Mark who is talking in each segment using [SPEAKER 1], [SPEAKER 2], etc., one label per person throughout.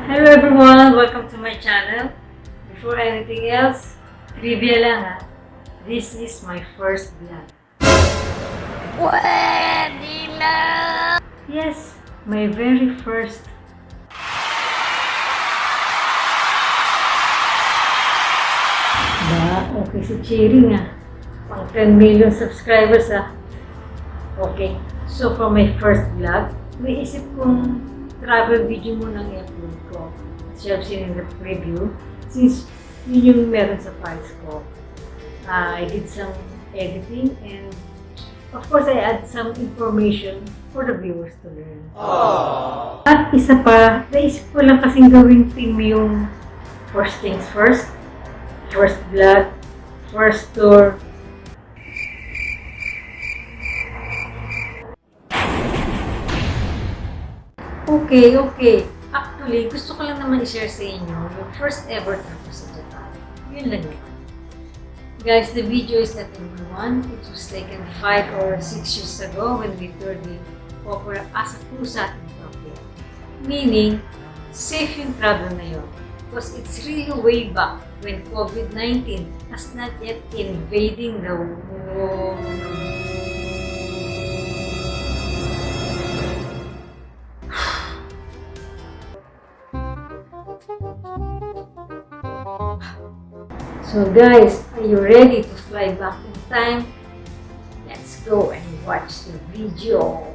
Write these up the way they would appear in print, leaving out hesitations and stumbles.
[SPEAKER 1] Hello everyone! Welcome to my channel. Before anything else, trivia lang ha. This is my first vlog.
[SPEAKER 2] Pwede na!
[SPEAKER 1] Yes, my very first. Okay si Cherry nga. Pang 10 million subscribers ha. Okay, so for my first vlog, may isip kong travel video muna ang i-upload ko. As you have seen in the preview, since yun yung meron sa files ko. I did some editing and of course I add some information for the viewers to learn.
[SPEAKER 2] Aww.
[SPEAKER 1] At isa pa, naisip ko lang kasing gawing theme yung first things first, first vlog, first tour. Okay. Actually, gusto ko lang naman i-share sa inyo yung first ever trip ko sa Japan. Yun lang yun. Guys, the video is not a new one. It was taken 5 or 6 years ago when we toured the opera Asakusa in Tokyo. Meaning, safe yung travel na yun. Because it's really way back when COVID-19 has not yet invading the world. So guys, are you ready to fly back in time? Let's go and watch the video.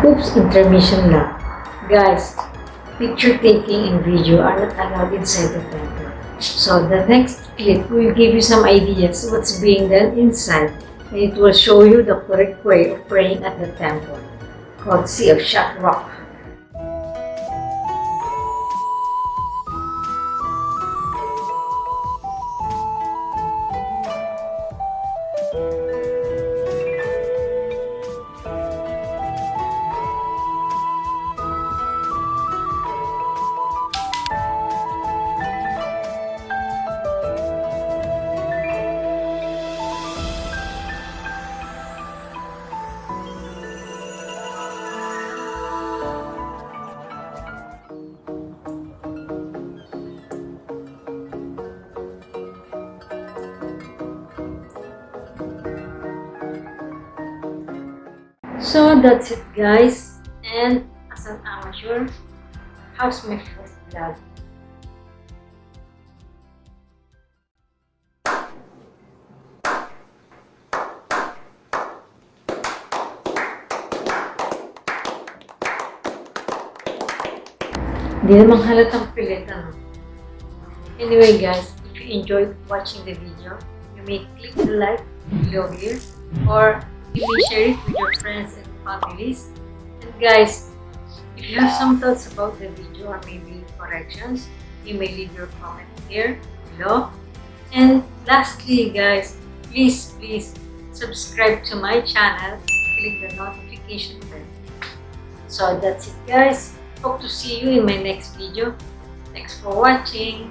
[SPEAKER 1] Oops, intermission lang. Guys, picture taking and video are not allowed inside the temple. So the next clip will give you some ideas what's being done inside, and it will show you the correct way of praying at the temple, called Sea of Shot Rock. So that's it, guys, and as an amateur, how's my first vlog? Hindi namang halatang pilit, ano? Anyway, guys, if you enjoyed watching the video, you may click the like below here, or you may share it with your friends and families. And guys, if you have some thoughts about the video or maybe corrections, you may leave your comment here below. And lastly, guys, please subscribe to my channel, click the notification bell. So that's it, guys. Hope to see you in my next video. Thanks for watching.